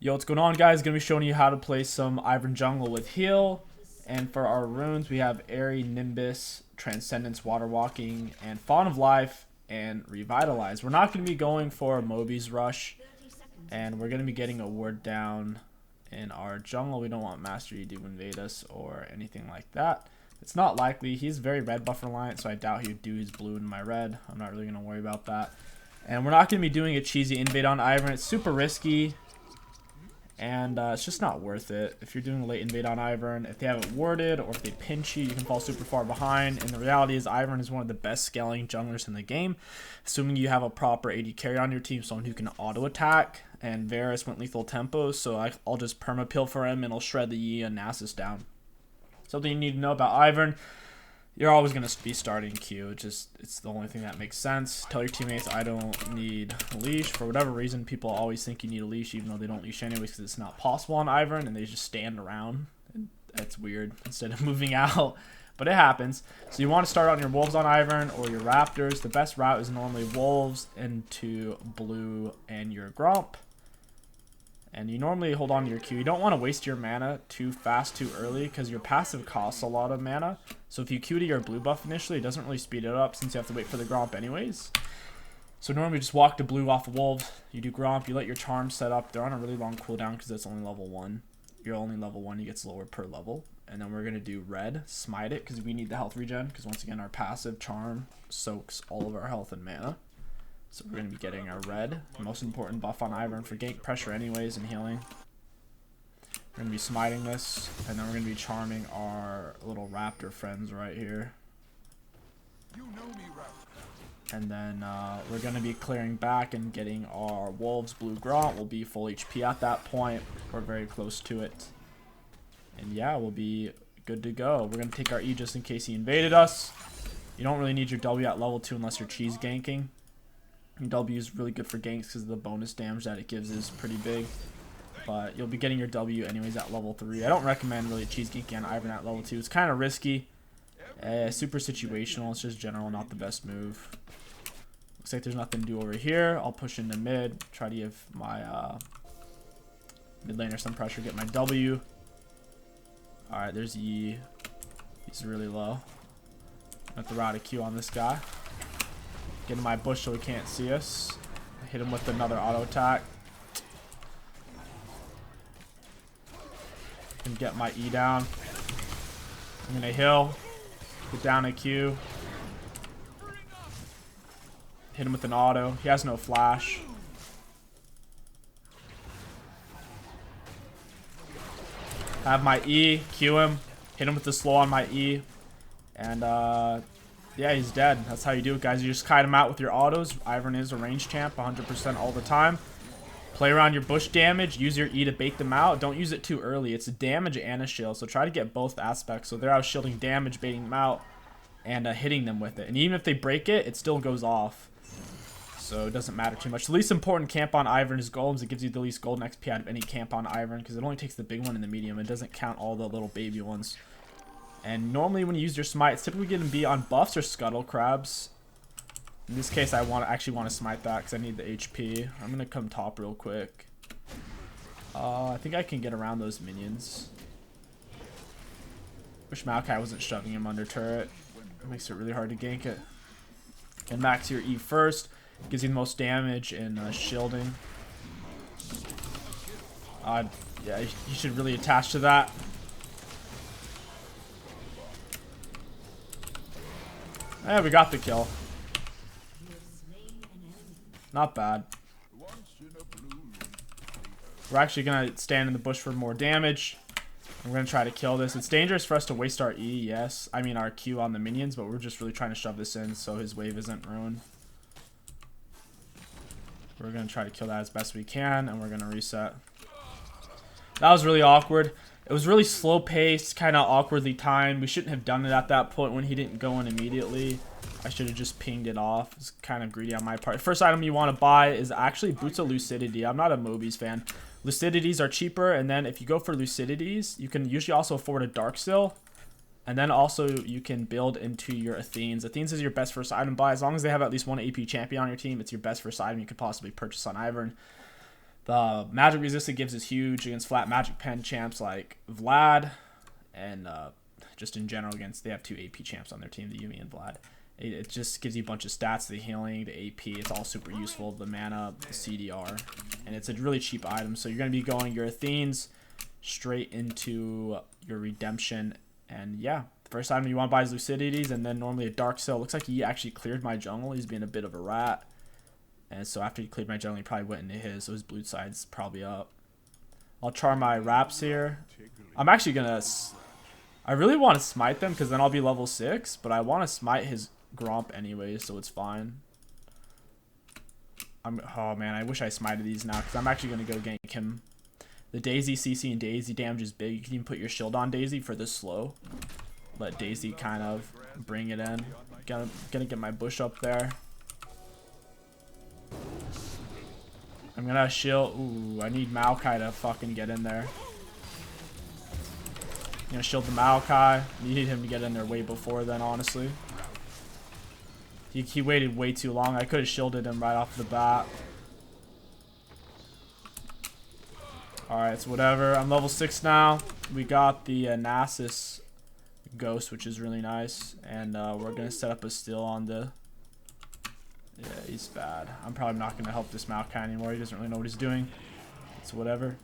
Yo, what's going on, guys? Gonna be showing you how to play some Ivern jungle with heal. And for our runes, we have Airy, Nimbus, Transcendence, Water Walking, and Fawn of Life, and Revitalize. We're not gonna be going for Moby's Rush, and we're gonna be getting a ward down in our jungle. We don't want Master Yi to invade us or anything like that. It's not likely. He's very red buff reliant, so I doubt he would do his blue in my red. I'm not really gonna worry about that. And we're not gonna be doing a cheesy invade on Ivern. It's super risky. And it's just not worth it. If you're doing a late invade on Ivern, if they have it warded or if they pinch you, you can fall super far behind. And the reality is Ivern is one of the best scaling junglers in the game, assuming you have a proper AD carry on your team, someone who can auto attack. And Varus went lethal tempo, so I'll just perma peel for him and I'll shred the Yi and Nasus down. Something you need to know about Ivern: you're always going to be starting Q. It's the only thing that makes sense. Tell your teammates, I don't need a leash. For whatever reason, people always think you need a leash, even though they don't leash anyways, because it's not possible on Ivern, and they just stand around. And that's weird, instead of moving out. But it happens. So you want to start on your Wolves on Ivern or your Raptors. The best route is normally Wolves into blue and your Gromp. And you normally hold on to your Q. You don't want to waste your mana too fast, too early, because your passive costs a lot of mana. So if you Q to your blue buff initially, it doesn't really speed it up since you have to wait for the Gromp anyways. So normally just walk to blue off of Wolves. You do Gromp, you let your charms set up. They're on a really long cooldown because that's only level 1. You're only level 1, you get lower per level. And then we're going to do red, smite it, because we need the health regen, because once again our passive charm soaks all of our health and mana. So we're going to be getting our red, the most important buff on Ivern for gank pressure anyways and healing. We're going to be smiting this, and then we're going to be charming our little raptor friends right here. And then we're going to be clearing back and getting our Wolves blue Gromp. We'll be full HP at that point. We're very close to it. And yeah, we'll be good to go. We're going to take our E just in case he invaded us. You don't really need your W at level 2 unless you're cheese ganking. W is really good for ganks because the bonus damage that it gives is pretty big. But you'll be getting your W anyways at level 3. I don't recommend really cheese ganking on Ivern at level 2. It's kind of risky. Super situational. It's just general, not the best move. Looks like there's nothing to do over here. I'll push into mid. Try to give my mid laner some pressure. Get my W. Alright, there's Yi. He's really low. I have to route a Q on this guy. Get in my bush so he can't see us. Hit him with another auto attack. And get my E down. I'm gonna heal. Get down a Q. Hit him with an auto. He has no flash. Have my E. Q him. Hit him with the slow on my E. And yeah, he's dead. That's how you do it, guys. You just kite him out with your autos. Ivern is a range champ 100% all the time. Play around your bush damage. Use your E to bait them out. Don't use it too early. It's a damage and a shield, so try to get both aspects. So they're out shielding damage, baiting them out, and hitting them with it. And even if they break it, it still goes off. So it doesn't matter too much. The least important camp on Ivern is golems. It gives you the least golden XP out of any camp on Ivern because it only takes the big one and the medium. It doesn't count all the little baby ones. And normally when you use your smite, it's typically going to be on buffs or scuttle crabs. In this case, I actually want to smite that because I need the HP. I'm going to come top real quick. I think I can get around those minions. Wish 𝐒𝐿𝐾𝐈 wasn't shoving him under turret. It makes it really hard to gank it. And max your E first. Gives you the most damage in shielding. Yeah, you should really attach to that. Yeah, we got the kill. Not bad. We're actually going to stand in the bush for more damage. We're going to try to kill this. It's dangerous for us to waste our E, yes. I mean our Q on the minions, but we're just really trying to shove this in so his wave isn't ruined. We're going to try to kill that as best we can, and we're going to reset. That was really awkward. It was really slow paced, kind of awkwardly timed. We shouldn't have done it at that point when he didn't go in immediately. I should have just pinged it off. It's kind of greedy on my part. The first item you want to buy is actually Boots of Lucidity. I'm not a Moby's fan. Lucidities are cheaper, and then if you go for Lucidities, you can usually also afford a Darksteel. And then also you can build into your Athenes. Athenes is your best first item buy. As long as they have at least one AP champion on your team, it's your best first item you could possibly purchase on Ivern. The magic resistance gives is huge against flat magic pen champs like Vlad, and just in general against, they have 2 AP champs on their team, the Yumi and Vlad. It just gives you a bunch of stats, the healing, the AP, it's all super useful, the mana, the CDR, and it's a really cheap item. So you're going to be going your Athenes straight into your Redemption, and yeah, the first item you want to buy is Lucidities, and then normally a Dark Cell. Looks like he actually cleared my jungle, he's being a bit of a rat. And so after he cleared my jungle, he probably went into his, so his blue side's probably up. I'll char my Raps here. I'm actually going to... I really want to smite them, because then I'll be level 6, but I want to smite his Gromp anyway, so it's fine. Oh man, I wish I smited these now, because I'm actually going to go gank him. The Daisy CC and Daisy damage is big. You can even put your shield on Daisy for this slow. Let Daisy kind of bring it in. Gonna get my bush up there. I'm gonna shield. Ooh, I need 𝐒𝐿𝐾𝐈 to fucking get in there. I'm gonna shield the 𝐒𝐿𝐾𝐈. Needed him to get in there way before then, honestly. He waited way too long. I could have shielded him right off the bat. Alright, so whatever. I'm level 6 now. We got the Nasus Ghost, which is really nice. And we're gonna set up a steal on the... Yeah, he's bad. I'm probably not going to help this 𝐒𝐿𝐾𝐈 anymore. He doesn't really know what he's doing. It's whatever.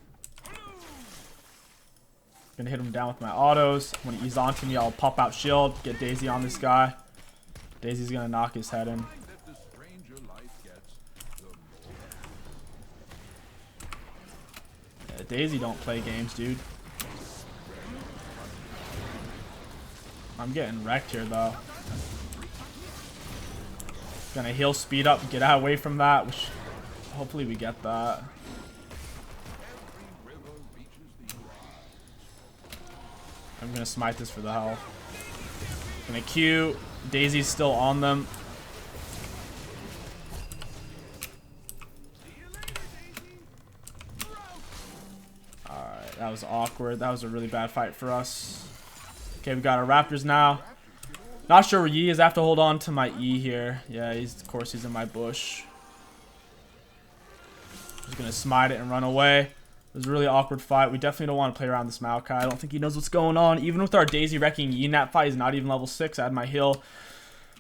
Gonna hit him down with my autos. When he's onto me, I'll pop out shield, get Daisy on this guy. Daisy's going to knock his head in. Yeah, Daisy don't play games, dude. I'm getting wrecked here, though. Gonna heal, speed up, get out away from that, which hopefully we get that. I'm gonna smite this for the health. Gonna Q. Daisy's still on them. Alright, that was awkward. That was a really bad fight for us. Okay, we got our Raptors now. Not sure where 𝐸 is. I have to hold on to my 𝐸 here. Yeah, of course he's in my bush. Just gonna smite it and run away. It was a really awkward fight. We definitely don't want to play around this 𝐒𝐿𝐾𝐈. I don't think he knows what's going on. Even with our Daisy wrecking 𝐸 in that fight, he's not even level 6. I had my heal.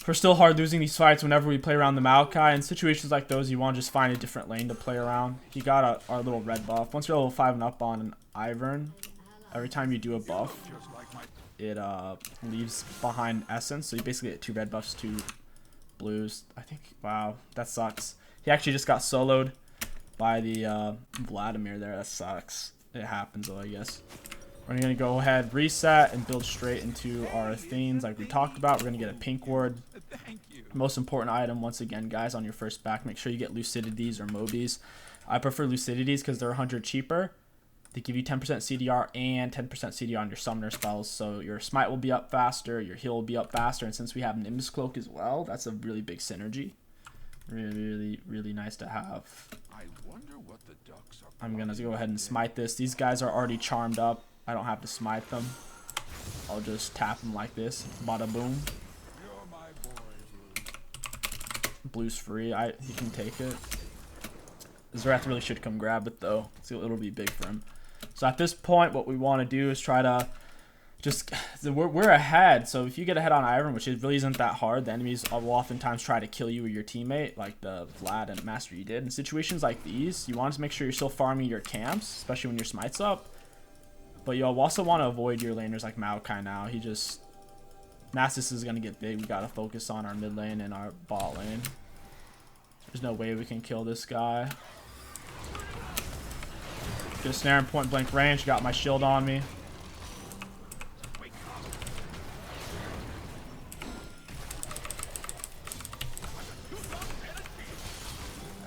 We're still hard losing these fights whenever we play around the 𝐒𝐿𝐾𝐈. In situations like those, you want to just find a different lane to play around. He got our little red buff. Once you're level 5 and up on an Ivern, every time you do a buff, it leaves behind essence, so you basically get 2 red buffs, 2 blues. I think, wow, that sucks. He actually just got soloed by the Vladimir there. That sucks. It happens though, I guess. We're gonna go ahead, reset, and build straight into our Athenes like we talked about. We're gonna get a pink ward. Most important item, once again, guys, on your first back, make sure you get Lucidities or Mobies. I prefer Lucidities because they're 100 cheaper. They give you 10% CDR and 10% CDR on your summoner spells, so your Smite will be up faster, your heal will be up faster, and since we have Nimbus Cloak as well, that's a really big synergy. Really nice to have. I'm gonna go ahead and smite this. These guys are already charmed up. I don't have to smite them. I'll just tap them like this. Bada boom. Blue's free. He can take it. Xerath really should come grab it though. So it'll be big for him. So at this point, what we want to do is try to just... We're ahead, so if you get ahead on Ivern, which really isn't that hard, the enemies will oftentimes try to kill you or your teammate, like the Vlad and Master you did. In situations like these, you want to make sure you're still farming your camps, especially when your Smite's up. But you also want to avoid your laners like 𝐒𝐿𝐾𝐈 now. He just... Nasus is going to get big. We got to focus on our mid lane and our bot lane. There's no way we can kill this guy. Get a snare in point blank range. Got my shield on me.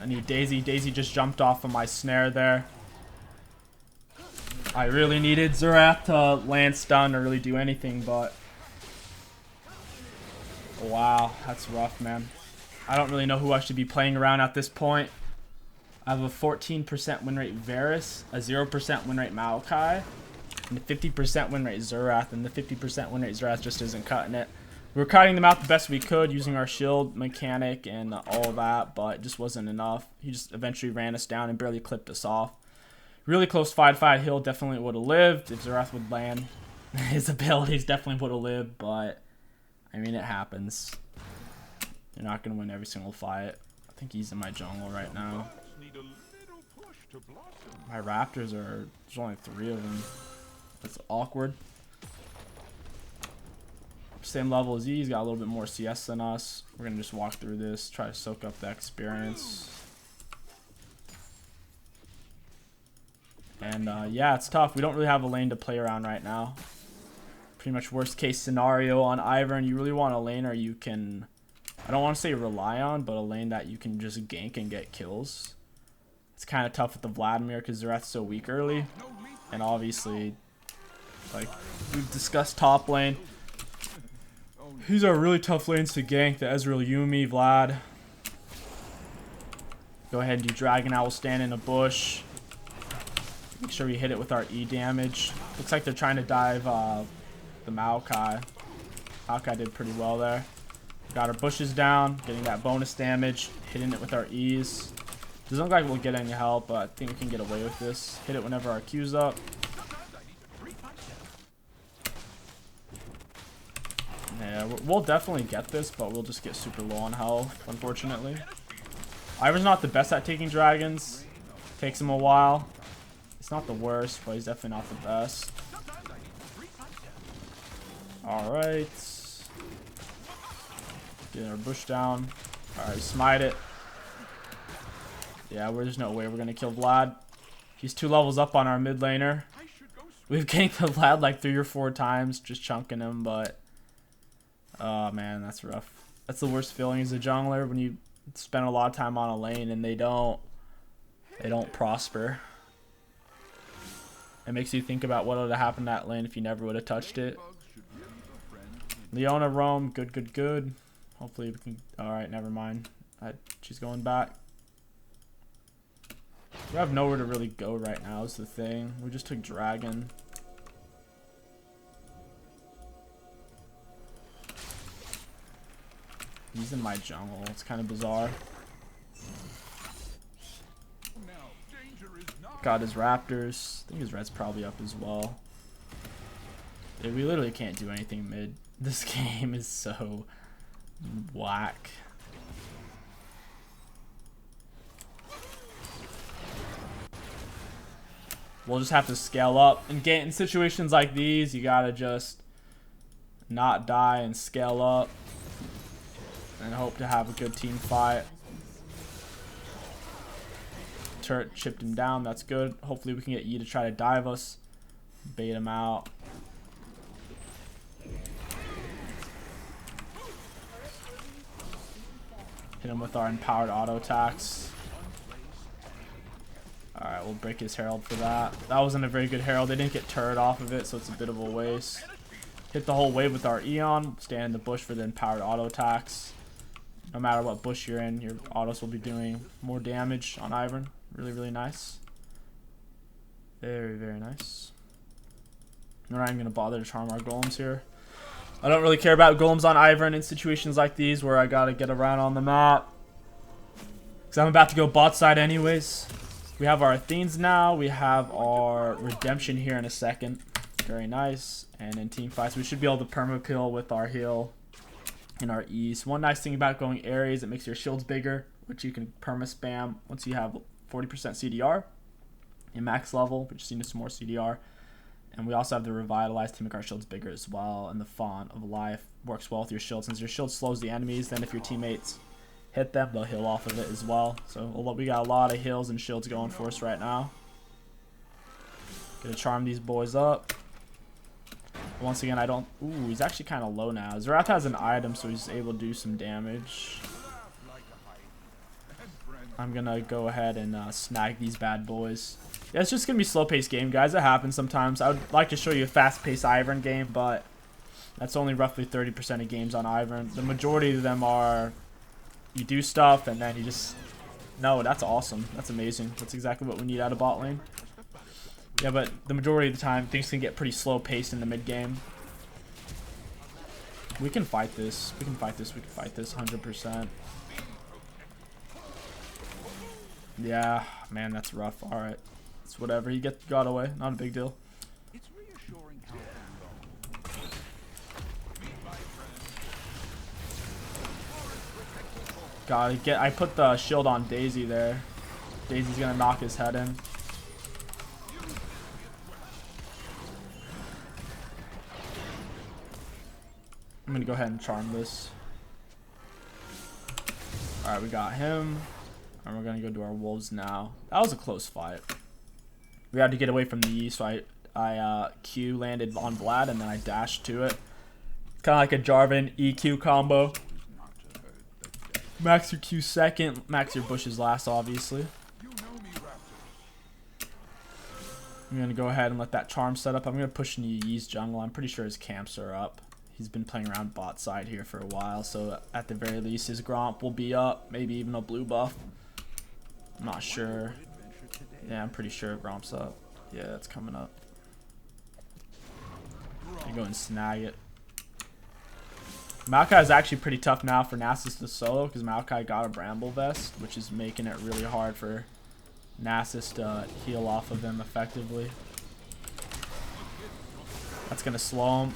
I need Daisy. Daisy just jumped off of my snare there. I really needed Xerath to land stun or really do anything, but... Wow, that's rough, man. I don't really know who I should be playing around at this point. I have a 14% win rate Varus, a 0% win rate 𝐒𝐿𝐾𝐈, and a 50% win rate Xerath, and the 50% win rate Xerath just isn't cutting it. We were cutting them out the best we could using our shield mechanic and all that, but it just wasn't enough. He just eventually ran us down and barely clipped us off. Really close fight. Hill definitely would have lived if Xerath would land his abilities. Definitely would have lived, but I mean, it happens. You're not going to win every single fight. I think he's in my jungle right now. My Raptors are... There's only 3 of them. That's awkward. Same level as he's got a little bit more CS than us. We're going to just walk through this. Try to soak up the experience. And yeah, it's tough. We don't really have a lane to play around right now. Pretty much worst case scenario on Ivern. You really want a laner you can... I don't want to say rely on, but a lane that you can just gank and get kills. It's kind of tough with the Vladimir because Xerath's so weak early. And obviously, like we've discussed top lane. These are really tough lanes to gank. The Ezreal, Yuumi, Vlad. Go ahead and do Dragon Owl, stand in a bush. Make sure we hit it with our E damage. Looks like they're trying to dive the 𝐒𝐿𝐾𝐋. 𝐒𝐿𝐾𝐋 did pretty well there. Got our bushes down, getting that bonus damage, hitting it with our E's. Doesn't look like we'll get any help, but I think we can get away with this. Hit it whenever our Q's up. Yeah, we'll definitely get this, but we'll just get super low on health, unfortunately. Ivern's not the best at taking dragons. Takes him a while. It's not the worst, but he's definitely not the best. Alright. Getting our bush down. Alright, smite it. Yeah, there's no way we're going to kill Vlad. He's 2 levels up on our mid laner. We've ganked the Vlad like 3 or 4 times, just chunking him, but... Oh man, that's rough. That's the worst feeling as a jungler when you spend a lot of time on a lane and they don't prosper. It makes you think about what would have happened to that lane if you never would have touched it. Leona roam, good. Hopefully we can... Alright, never mind. She's going back. We have nowhere to really go right now is the thing. We just took dragon. He's in my jungle. It's kind of bizarre. Got his Raptors. I think his red's probably up as well. Yeah, we literally can't do anything mid. This game is so whack. We'll just have to scale up. And get in situations like these, you gotta just not die and scale up. And hope to have a good team fight. Turret chipped him down. That's good. Hopefully we can get E to try to dive us. Bait him out. Hit him with our empowered auto attacks. Alright, we'll break his herald for that. That wasn't a very good herald. They didn't get turret off of it, so it's a bit of a waste. Hit the whole wave with our Eon. Stand in the bush for the empowered auto attacks. No matter what bush you're in, your autos will be doing more damage on Ivern. Really nice. Very nice. We're not even going to bother to charm our golems here. I don't really care about golems on Ivern in situations like these where I got to get around on the map. Because I'm about to go bot side anyways. We have our Athenes now. We have our Redemption here in a second. Very nice. And in team fights, we should be able to perma kill with our heal and our E's. One nice thing about going Ares, it makes your shields bigger, which you can perma spam once you have 40% CDR in max level, but just need some more CDR. And we also have the Revitalize to make our shields bigger as well. And the Font of Life works well with your shield. Since your shield slows the enemies, then if your teammates hit them, they'll heal off of it as well. So we got a lot of heals and shields going for us right now. Gonna charm these boys up. Once again, I don't... Ooh, he's actually kind of low now. Xerath has an item, so he's able to do some damage. I'm gonna go ahead and snag these bad boys. Yeah, it's just gonna be a slow-paced game, guys. It happens sometimes. I would like to show you a fast-paced Ivern game, but that's only roughly 30% of games on Ivern. The majority of them are you do stuff and then you just... No, that's awesome. That's amazing. That's exactly what we need out of bot lane. Yeah, but the majority of the time, things can get pretty slow-paced in the mid-game. We can fight this. We can fight this. We can fight this 100%. Yeah, man, that's rough. All right. It's whatever. He got away. Not a big deal. Gotta get. I put the shield on Daisy there. Daisy's gonna knock his head in. I'm gonna go ahead and charm this. Alright, we got him. And we're gonna go do our wolves now. That was a close fight. We had to get away from the E, so I Q landed on Vlad and then I dashed to it. Kinda like a Jarvan EQ combo. Max your Q second, max your bushes last, obviously. I'm gonna go ahead and let that charm set up. I'm gonna push into Yee's jungle. I'm pretty sure his camps are up. He's been playing around bot side here for a while, so at the very least his Gromp will be up. Maybe even a blue buff. I'm not sure. Yeah, I'm pretty sure Gromp's up. Yeah, it's coming up. I go and snag it. 𝐒𝐿𝐾𝐿 is actually pretty tough now for Nasus to solo because 𝐒𝐿𝐾𝐿 got a Bramble Vest, which is making it really hard for Nasus to heal off of him effectively. That's going to slow him.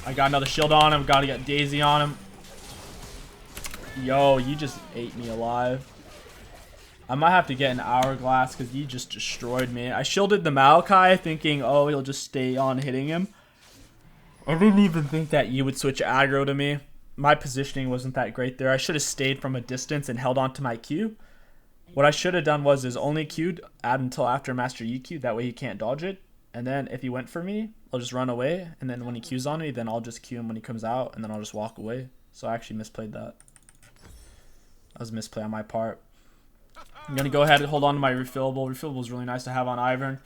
I got another shield on him. Got to get Daisy on him. Yo, you just ate me alive. I might have to get an Hourglass because he just destroyed me. I shielded the 𝐒𝐿𝐾𝐿 thinking, oh, he'll just stay on hitting him. I didn't even think that you would switch aggro to me. My positioning wasn't that great there. I should have stayed from a distance and held on to my Q. What I should have done was only Q'd, add until after Master EQ. That way he can't dodge it. And then if he went for me, I'll just run away. And then when he Qs on me, then I'll just Q him when he comes out. And then I'll just walk away. So I actually misplayed that. That was a misplay on my part. I'm going to go ahead and hold on to my refillable. Refillable is really nice to have on Ivern.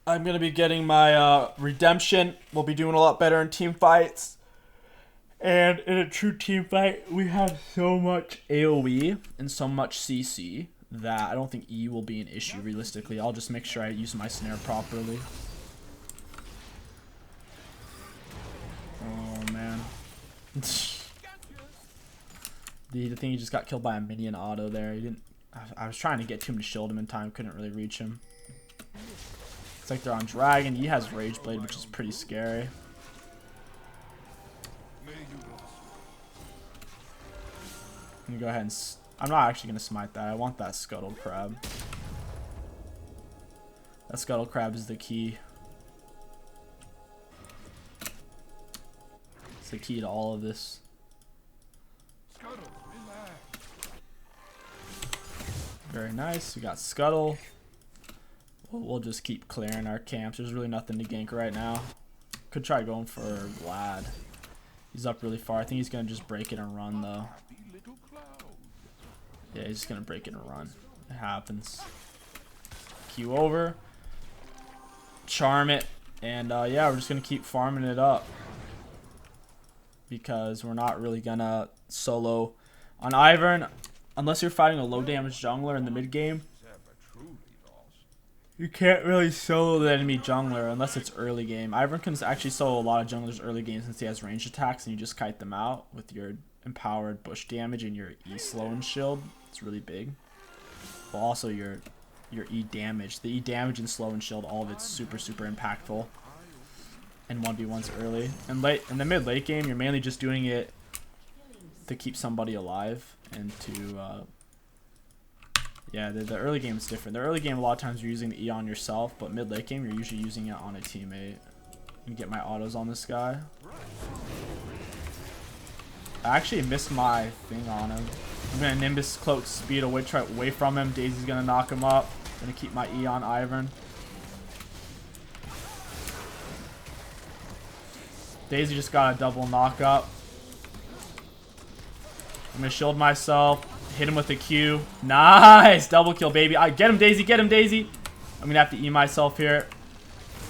I'm going to be getting my redemption. We'll be doing a lot better in team fights. And in a true team fight, we have so much AoE and so much CC that I don't think E will be an issue realistically. I'll just make sure I use my snare properly. Oh, man. The thing, he just got killed by a minion auto there. He didn't. I was trying to get to him to shield him in time. Couldn't really reach him. It's like they're on Dragon. He has Rage Blade, which is pretty scary. I'm gonna go ahead and... I'm not actually gonna smite that. I want that Scuttle Crab. That Scuttle Crab is the key. It's the key to all of this. Very nice. We got Scuttle. We'll just keep clearing our camps. There's really nothing to gank right now. Could try going for Vlad. He's up really far. I think he's going to just break it and run, though. Yeah, he's just going to break it and run. It happens. Q over. Charm it. And, yeah, we're just going to keep farming it up. Because we're not really going to solo on Ivern. Unless you're fighting a low damage jungler in the mid game. You can't really solo the enemy jungler unless it's early game. Ivern can actually solo a lot of junglers early game since he has ranged attacks and you just kite them out with your empowered bush damage and your E slow and shield. It's really big. But also your E damage. The E damage and slow and shield, all of it's super impactful. And 1v1s early. And in the mid late game, you're mainly just doing it to keep somebody alive and to yeah, the early game is different. The early game, a lot of times you're using the E on yourself, but mid-late game, you're usually using it on a teammate. You get my autos on this guy. I actually missed my thing on him. I'm going to Nimbus Cloak speed away from him. Daisy's going to knock him up. I'm going to keep my E on Ivern. Daisy just got a double knock up. I'm going to shield myself. Hit him with a Q. Nice! Double kill, baby. Get him, Daisy. Get him, Daisy. I'm going to have to E myself here.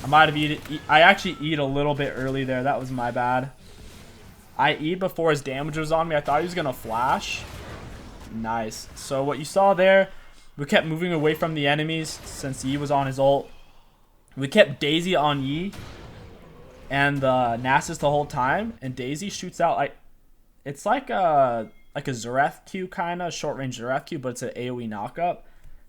I might have I actually E'd a little bit early there. That was my bad. I E'd before his damage was on me. I thought he was going to flash. Nice. So what you saw there, we kept moving away from the enemies since Yi was on his ult. We kept Daisy on Yi. and the Nasus the whole time, and Daisy shoots out like it's like a Zareth Q kind of short range Zareth Q, but it's an AoE knockup.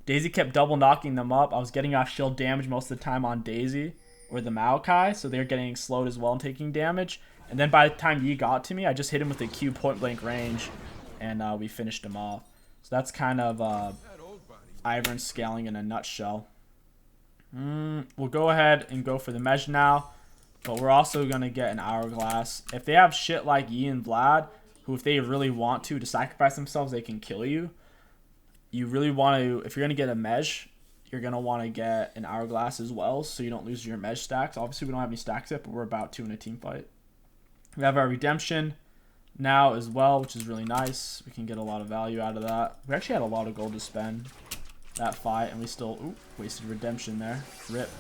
Daisy kept double knocking them up. I was getting off shield damage most of the time on Daisy or the 𝐒𝐿𝐾𝐒, so they're getting slowed as well and taking damage. And then by the time Yi got to me, I just hit him with a Q point blank range, and we finished him off. So that's kind of Ivern scaling in a nutshell. We'll go ahead and go for the Mej now, but we're also going to get an Hourglass. If they have shit like Yi and Vlad, who if they really want to sacrifice themselves, they can kill you. You really want to, if you're going to get a Mej, you're going to want to get an Hourglass as well, so you don't lose your Mej stacks. Obviously, we don't have any stacks yet, but we're about to in a team fight. We have our Redemption now as well, which is really nice. We can get a lot of value out of that. We actually had a lot of gold to spend that fight, and we still wasted Redemption there. Rip.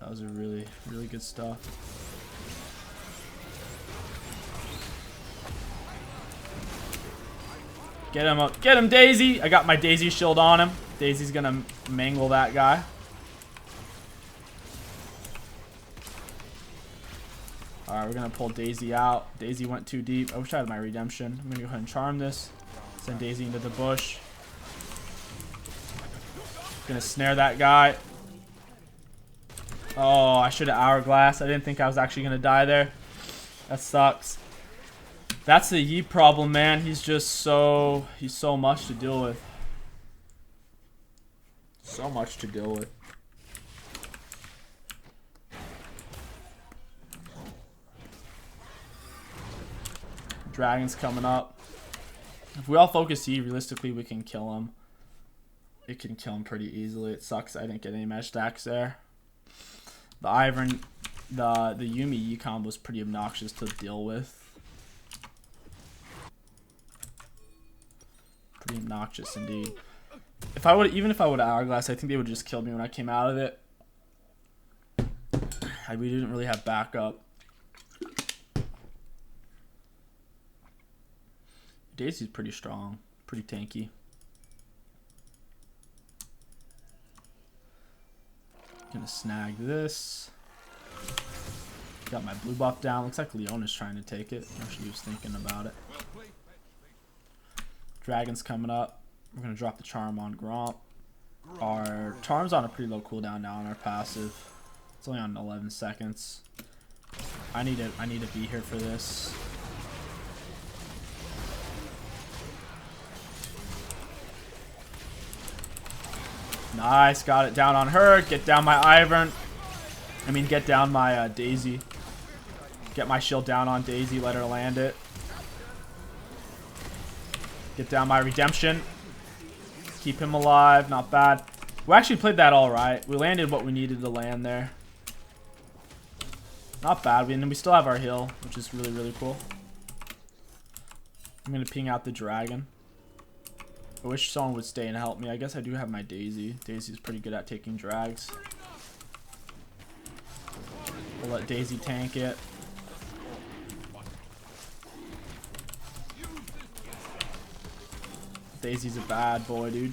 That was a really, really good stuff. Get him up. Get him, Daisy. I got my Daisy shield on him. Daisy's going to mangle that guy. Alright, we're going to pull Daisy out. Daisy went too deep. I wish I had my Redemption. I'm going to go ahead and charm this. Send Daisy into the bush. Going to snare that guy. Oh, I should have Hourglass. I didn't think I was actually going to die there. That sucks. That's the Yi problem, man. He's just so much to deal with. So much to deal with. Dragon's coming up. If we all focus Yi, realistically, we can kill him. It can kill him pretty easily. It sucks I didn't get any Mej stacks there. The Ivern, the Yuumi Yi combo is pretty obnoxious to deal with. Pretty obnoxious indeed. If I would, even if I would have Hourglass, I think they would just kill me when I came out of it. We didn't really have backup. Daisy's pretty strong, pretty tanky. Gonna snag this. Got my blue buff down. Looks like Leona's trying to take it. Actually, he was thinking about it. Dragon's coming up. We're gonna drop the charm on Gromp. Our charm's on a pretty low cooldown now on our passive. It's only on 11 seconds. I need to be here for this. Nice, got it down on her. Get down my Ivern. I mean, get down my Daisy. Get my shield down on Daisy. Let her land it. Get down my Redemption. Keep him alive. Not bad. We actually played that all right. We landed what we needed to land there. Not bad. And we still have our heal, which is really, really cool. I'm going to ping out the dragon. I wish someone would stay and help me. I guess I do have my Daisy. Daisy's pretty good at taking drags. We'll let Daisy tank it. Daisy's a bad boy, dude.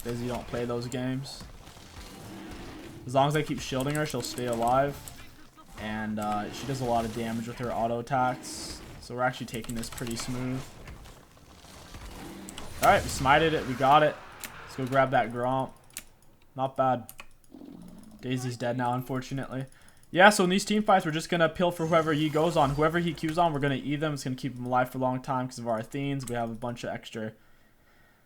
Daisy don't play those games. As long as I keep shielding her, she'll stay alive. And she does a lot of damage with her auto attacks. So we're actually taking this pretty smooth. Alright, we smited it. We got it. Let's go grab that Gromp. Not bad. Daisy's dead now, unfortunately. Yeah, so in these team fights, we're just going to pill for whoever he goes on. Whoever he Qs on, we're going to E them. It's going to keep him alive for a long time because of our Athenes. We have a bunch of extra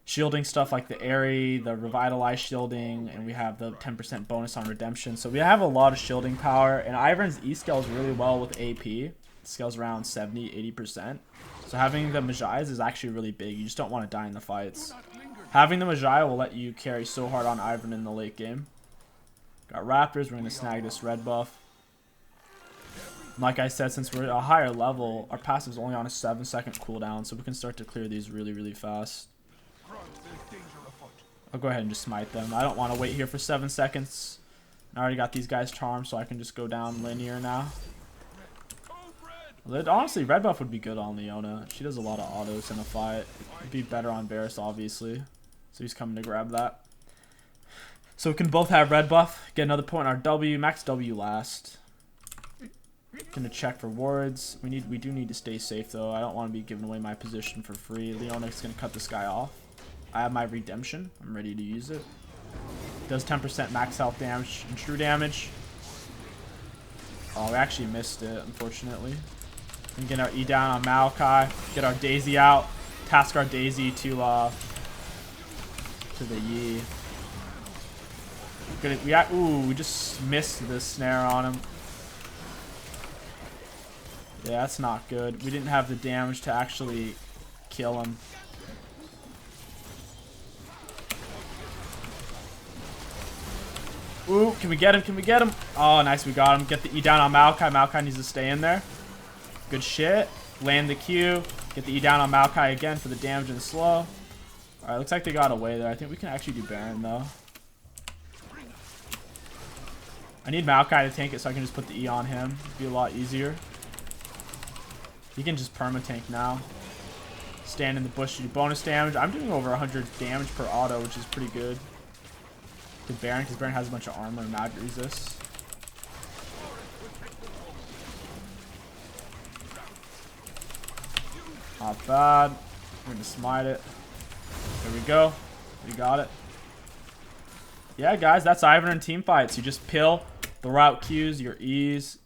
shielding stuff like the Airy, the Revitalize shielding, and we have the 10% bonus on Redemption. So we have a lot of shielding power, and Ivern's E scales really well with AP. It scales around 70-80%. So having the Mejai's is actually really big. You just don't want to die in the fights. Having the Mejai will let you carry so hard on Ivern in the late game. Got Raptors. We're going to snag this red buff. Like I said, since we're at a higher level, our passive's only on a 7-second cooldown, so we can start to clear these really, really fast. I'll go ahead and just smite them. I don't want to wait here for 7 seconds. I already got these guys charmed, so I can just go down linear now. Honestly, red buff would be good on Leona. She does a lot of autos in a fight. It'd be better on Varus, obviously. So he's coming to grab that. So we can both have red buff. Get another point on our W. Max W last. Gonna check for wards. We do need to stay safe though. I don't want to be giving away my position for free. Leona's gonna cut this guy off. I have my redemption. I'm ready to use it. Does 10% max health damage and true damage. Oh, we actually missed it, unfortunately. And get our E down on 𝐒𝐿𝐾𝐈. Get our Daisy out. Task our Daisy to the 𝐒𝐿. We just missed the snare on him. Yeah, that's not good. We didn't have the damage to actually kill him. Ooh, can we get him? Can we get him? Oh, nice, we got him. Get the E down on 𝐒𝐿𝐾𝐈. 𝐒𝐿𝐾𝐈 needs to stay in there. Good shit. Land the Q. Get the E down on 𝐒𝐿𝐾𝐈 again for the damage and the slow. Alright, looks like they got away there. I think we can actually do Baron, though. I need 𝐒𝐿𝐾𝐈 to tank it so I can just put the E on him. It'd be a lot easier. He can just perma-tank now. Stand in the bush to do bonus damage. I'm doing over 100 damage per auto, which is pretty good. To Baron, because Baron has a bunch of armor and mag resist. Not bad. We're going to smite it. There we go. We got it. Yeah, guys, that's Ivern in team fights. You just pill the route Qs, your Es.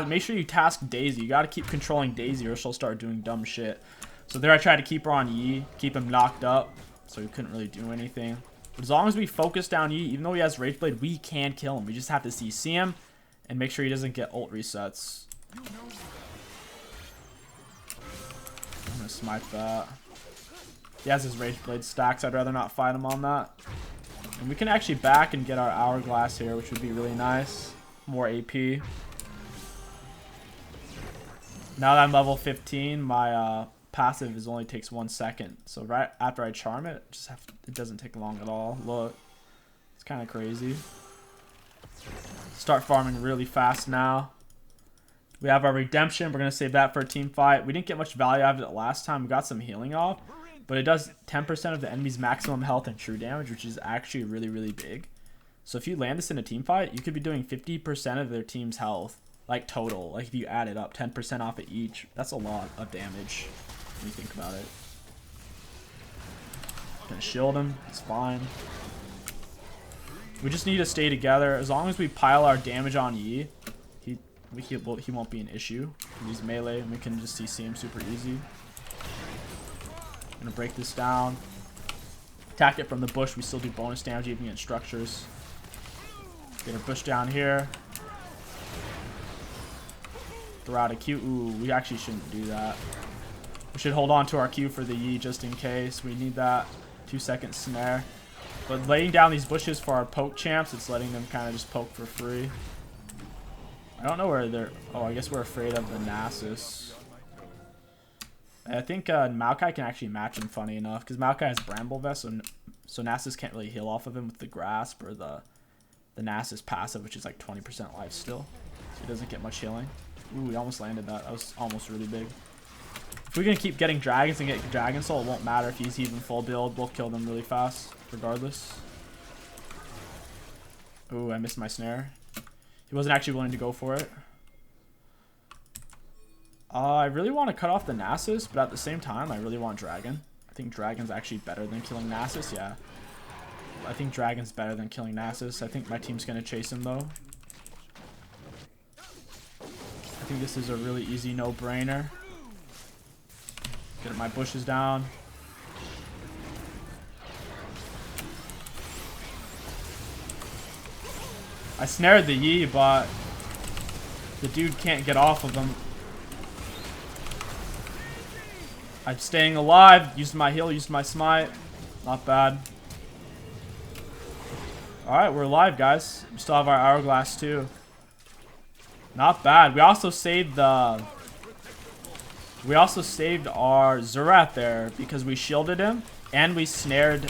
Make sure you task Daisy. You got to keep controlling Daisy or she'll start doing dumb shit. So there I tried to keep her on 𝐒, keep him knocked up, so he couldn't really do anything. But as long as we focus down 𝐒, even though he has Rage Blade, we can kill him. We just have to CC him and make sure he doesn't get ult resets. I'm going to smite that. He has his Rage Blade stacks. I'd rather not fight him on that. And we can actually back and get our Hourglass here, which would be really nice. More AP. Now that I'm level 15, my passive only takes 1 second. So right after I charm it, it doesn't take long at all. Look, it's kind of crazy. Start farming really fast now. We have our redemption. We're gonna save that for a team fight. We didn't get much value out of it last time. We got some healing off, but it does 10% of the enemy's maximum health and true damage, which is actually really, really big. So if you land this in a team fight, you could be doing 50% of their team's health. Like total, like if you add it up, 10% off of each, that's a lot of damage when you think about it. Gonna shield him, it's fine. We just need to stay together. As long as we pile our damage on 𝐒, he won't be an issue. He's melee and we can just CC him super easy. Gonna break this down. Attack it from the bush, we still do bonus damage even against structures. Get our bush down here. Throw out a Q. Ooh, we actually shouldn't do that. We should hold on to our Q for the 𝐒 just in case. We need that 2-second snare. But laying down these bushes for our poke champs, it's letting them kind of just poke for free. I don't know where they're... Oh, I guess we're afraid of the Nasus. I think 𝐒𝐿𝐾𝐈 can actually match him, funny enough. Because 𝐒𝐿𝐾𝐈 has Bramble Vest, so Nasus can't really heal off of him with the Grasp or the Nasus passive, which is like 20% life still. So he doesn't get much healing. Ooh, we almost landed that. That was almost really big. If we're going to keep getting dragons and get Dragon Soul, it won't matter if he's even full build. We'll kill them really fast, regardless. Ooh, I missed my snare. He wasn't actually willing to go for it. I really want to cut off the Nasus, but at the same time, I really want Dragon. I think Dragon's actually better than killing Nasus, yeah. I think Dragon's better than killing Nasus. I think my team's going to chase him, though. I think this is a really easy no-brainer. Get my bushes down. I snared the 𝐒, but the dude can't get off of him. I'm staying alive. Used my heal, used my smite. Not bad. Alright, we're alive, guys. We still have our Hourglass, too. Not bad. We also saved our Zerath there because we shielded him and we snared the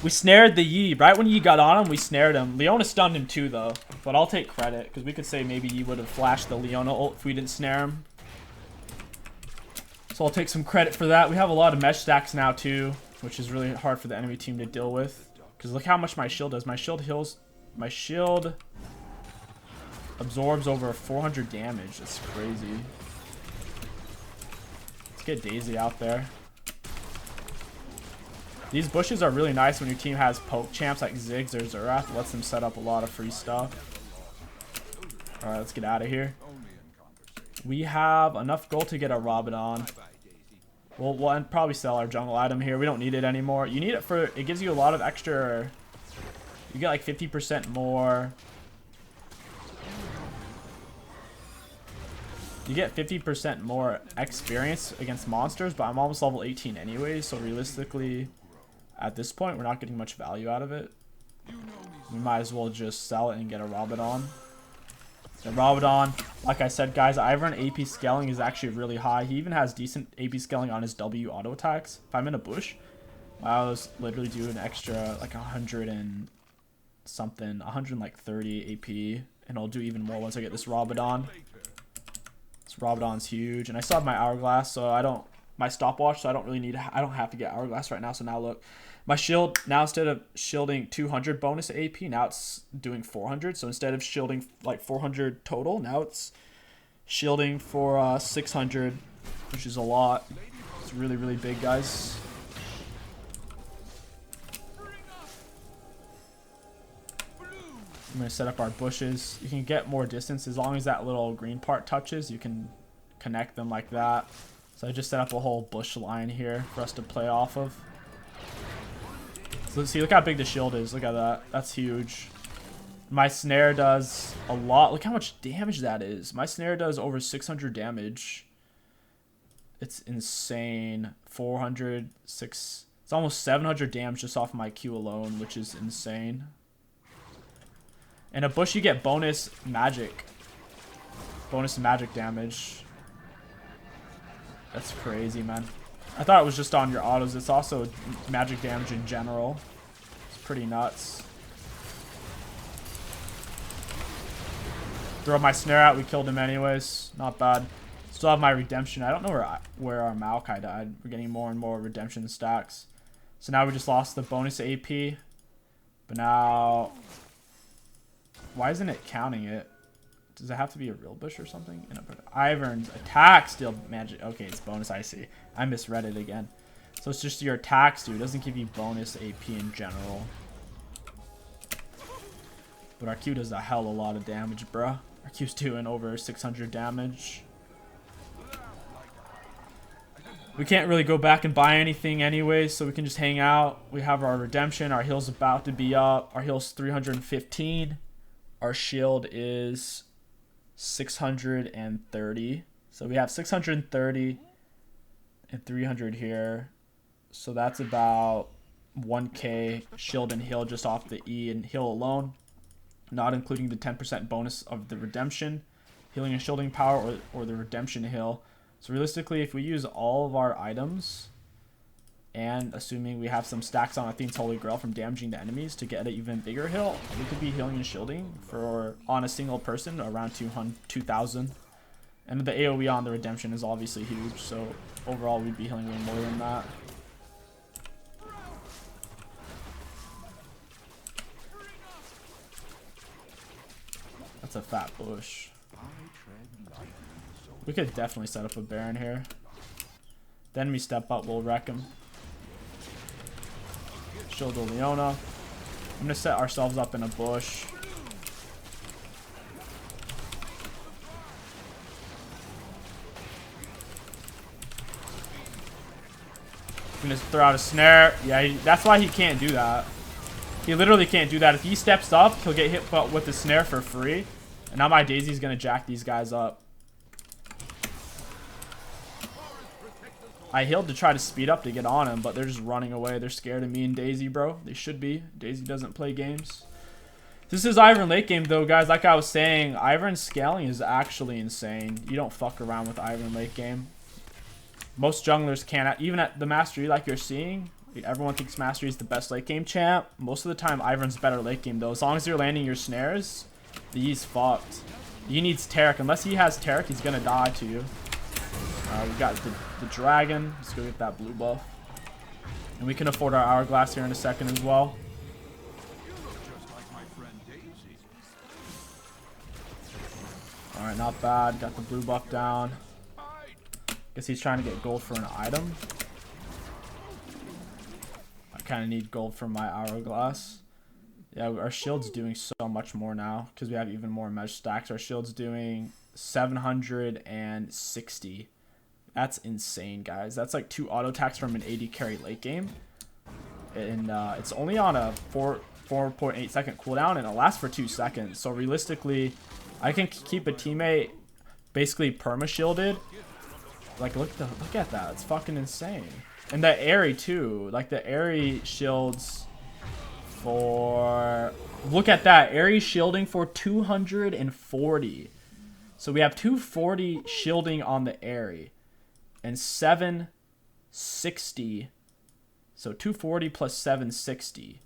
𝐒. Right when 𝐒 got on him, we snared him. Leona stunned him too though, but I'll take credit because we could say maybe 𝐒 would have flashed the Leona ult if we didn't snare him. So I'll take some credit for that. We have a lot of mesh stacks now too, which is really hard for the enemy team to deal with. Because look how much my shield does. My shield heals. My shield absorbs over 400 damage. That's crazy. Let's get Daisy out there. These bushes are really nice when your team has poke champs like Ziggs or Xerath. It lets them set up a lot of free stuff. Alright, let's get out of here. We have enough gold to get a Rabadon. We'll probably sell our jungle item here. We don't need it anymore. You need it for... It gives you a lot of extra... You get like 50% more. You get 50% more experience against monsters, but I'm almost level 18 anyway, so realistically, at this point, we're not getting much value out of it. We might as well just sell it and get a Rabadon. The Rabadon, like I said, guys, Ivern AP scaling is actually really high. He even has decent AP scaling on his W auto attacks. If I'm in a bush, I always literally do an extra like 100 and something, 130 AP, and I'll do even more once I get this Rabadon. This Rabadon's huge, and I still have my hourglass, so I don't, my stopwatch, so I don't really need, I don't have to get hourglass right now. So now look, my shield, now instead of shielding 200 bonus AP, now it's doing 400. So instead of shielding like 400 total, now it's shielding for 600, which is a lot. It's really, really big, guys. I'm going to set up our bushes. You can get more distance as long as that little green part touches. You can connect them like that. So I just set up a whole bush line here for us to play off of. So let's see, look how big the shield is. Look at that. That's huge. My snare does a lot. Look how much damage that is. My snare does over 600 damage. It's insane. 400, 6... It's almost 700 damage just off my Q alone, which is insane. In a bush, you get bonus magic. Bonus magic damage. That's crazy, man. I thought it was just on your autos. It's also magic damage in general. It's pretty nuts. Throw my snare out. We killed him anyways. Not bad. Still have my redemption. I don't know where our 𝐒𝐿𝐾𝐈 died. We're getting more and more redemption stacks. So now we just lost the bonus AP. But now... Why isn't it counting it? Does it have to be a real bush or something? Ivern's attack steal magic. Okay, it's bonus. I see. I misread it again. So it's just your attacks, dude. It doesn't give you bonus AP in general. But our Q does a hell of a lot of damage, bruh. Our Q's doing over 600 damage. We can't really go back and buy anything anyway, so we can just hang out. We have our redemption. Our heal's about to be up. Our heal's 315. Our shield is 630. So we have 630 and 300 here. So that's about 1k shield and heal just off the E and heal alone. Not including the 10% bonus of the redemption, healing and shielding power, or the redemption heal. So realistically, if we use all of our items, and assuming we have some stacks on Athene's Holy Grail from damaging the enemies to get an even bigger heal, we could be healing and shielding for, on a single person, around 2,000. And the AoE on the redemption is obviously huge, so overall we'd be healing way more than that. That's a fat bush. We could definitely set up a Baron here. The enemy step up, we'll wreck him. Shield to Leona. I'm going to set ourselves up in a bush. I'm going to throw out a snare. Yeah, that's why he can't do that. He literally can't do that. If he steps up, he'll get hit with the snare for free. And now my Daisy's going to jack these guys up. I healed to try to speed up to get on him, but they're just running away. They're scared of me and Daisy, bro. They should be. Daisy doesn't play games. This is Ivern late game, though, guys. Like I was saying, Ivern's scaling is actually insane. You don't fuck around with Ivern late game. Most junglers can't. Even at the Mastery, like you're seeing, everyone thinks Mastery is the best late game champ. Most of the time, Ivern's better late game, though. As long as you're landing your snares, he's fucked. He needs Taric. Unless he has Taric, he's going to die to you. We got the dragon. Let's go get that blue buff. And we can afford our hourglass here in a second as well. Alright, not bad. Got the blue buff down. Guess he's trying to get gold for an item. I kind of need gold for my hourglass. Yeah, our shield's doing so much more now because we have even more mesh stacks. Our shield's doing 760. That's insane, guys. That's like 2 auto attacks from an AD carry late game. And it's only on a 4.8 second cooldown, and it lasts for 2 seconds. So realistically, I can keep a teammate basically perma-shielded. Like, look at that. It's fucking insane. And the Aerie, too. Like, the Aerie shields for... Look at that. Aerie shielding for 240. So we have 240 shielding on the Aerie. And 760. So 240 plus 760.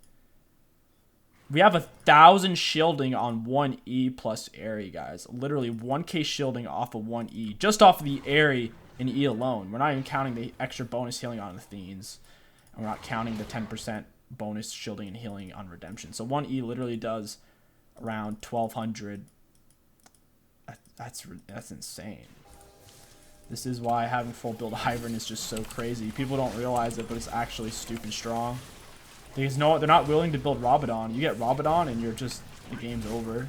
We have 1,000 shielding on 1E plus Aerie, guys. Literally 1k shielding off of 1E. Just off of the Aerie and E alone. We're not even counting the extra bonus healing on Athenes. And we're not counting the 10% bonus shielding and healing on Redemption. So 1E literally does around 1,200. That's insane. This is why having full build Ivern is just so crazy. People don't realize it, but it's actually stupid strong. Because no, they're not willing to build Rabadon. You get Rabadon and you're just, the game's over.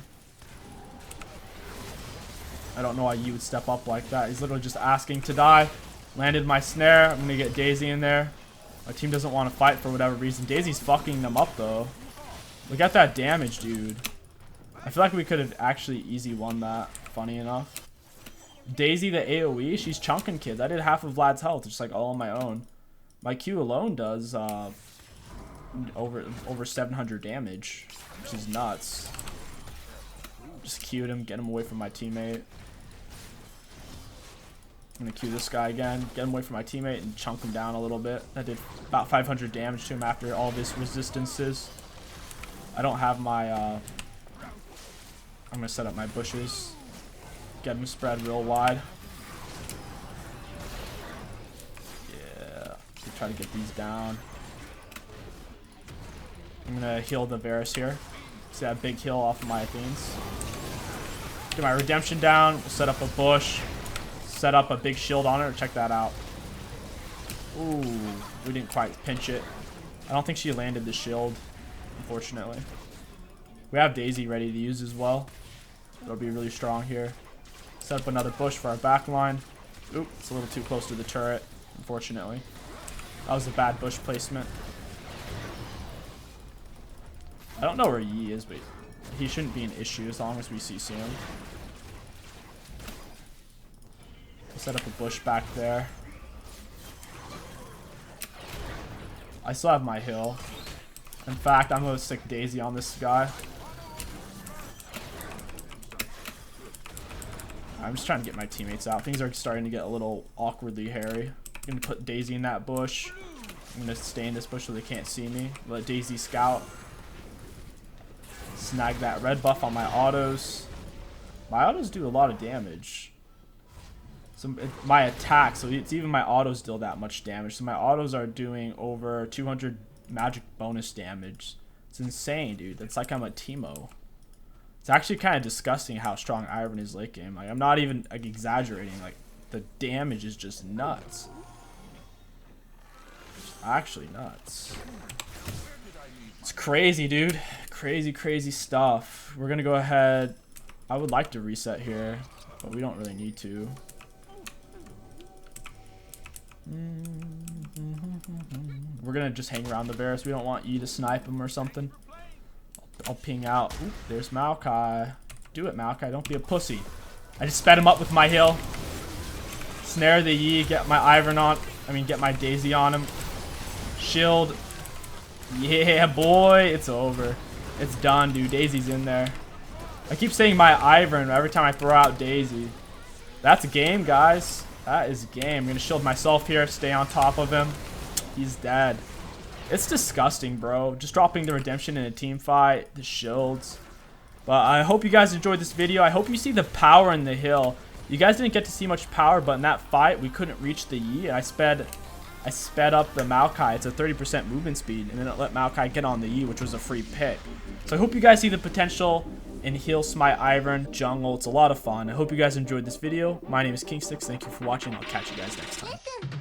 I don't know why you would step up like that. He's literally just asking to die. Landed my snare. I'm going to get Daisy in there. My team doesn't want to fight for whatever reason. Daisy's fucking them up though. Look at that damage, dude. I feel like we could have actually easy won that, funny enough. Daisy the AoE, she's chunking kids. I did half of Vlad's health, just like all on my own. My Q alone does over 700 damage, which is nuts. Just Q'd him, get him away from my teammate. I'm gonna Q this guy again, get him away from my teammate and chunk him down a little bit. I did about 500 damage to him after all this resistances. I don't have my I'm gonna set up my bushes. Get him spread real wide. Yeah. Try to get these down. I'm gonna heal the Varus here. See that big heal off of my Athenes. Get my Redemption down. We'll set up a bush. Set up a big shield on her. Check that out. Ooh. We didn't quite pinch it. I don't think she landed the shield, unfortunately. We have Daisy ready to use as well. It'll be really strong here. Set up another bush for our back line. Oop, it's a little too close to the turret, unfortunately. That was a bad bush placement. I don't know where Yi is, but he shouldn't be an issue as long as we CC him. Set up a bush back there. I still have my heal. In fact, I'm going to stick Daisy on this guy. I'm just trying to get my teammates out. Things are starting to get a little awkwardly hairy. I'm going to put Daisy in that bush. I'm going to stay in this bush so they can't see me. Let Daisy scout. Snag that red buff on my autos. My autos do a lot of damage. So my attack, so it's even my autos deal that much damage. So my autos are doing over 200 magic bonus damage. It's insane, dude. That's like I'm a Teemo. It's actually kind of disgusting how strong Ivern is late game. Like, I'm not even like exaggerating. Like, the damage is just nuts. It's actually nuts. It's crazy, dude. Crazy, crazy stuff. We're gonna go ahead. I would like to reset here, but we don't really need to. We're gonna just hang around the Varus. We don't want E to snipe him or something. I'll ping out. Ooh, there's 𝐒𝐿𝐾𝐒. Do it, 𝐒𝐿𝐾𝐒. Don't be a pussy. I just sped him up with my heal. Snare the Yi. Get my Ivern on. I mean, get my Daisy on him. Shield. Yeah, boy. It's over. It's done, dude. Daisy's in there. I keep saying my Ivern every time I throw out Daisy. That's a game, guys. That is a game. I'm going to shield myself here. Stay on top of him. He's dead. It's disgusting, bro. Just dropping the Redemption in a team fight. The shields. But I hope you guys enjoyed this video. I hope you see the power in the hill. You guys didn't get to see much power, but in that fight, we couldn't reach the Yi. And I sped up the 𝐒𝐿𝐾𝐒. It's a 30% movement speed. And then it let 𝐒𝐿𝐾𝐒 get on the Yi, which was a free pick. So I hope you guys see the potential and heal Smite Ivern jungle. It's a lot of fun. I hope you guys enjoyed this video. My name is KingStix. Thank you for watching. I'll catch you guys next time.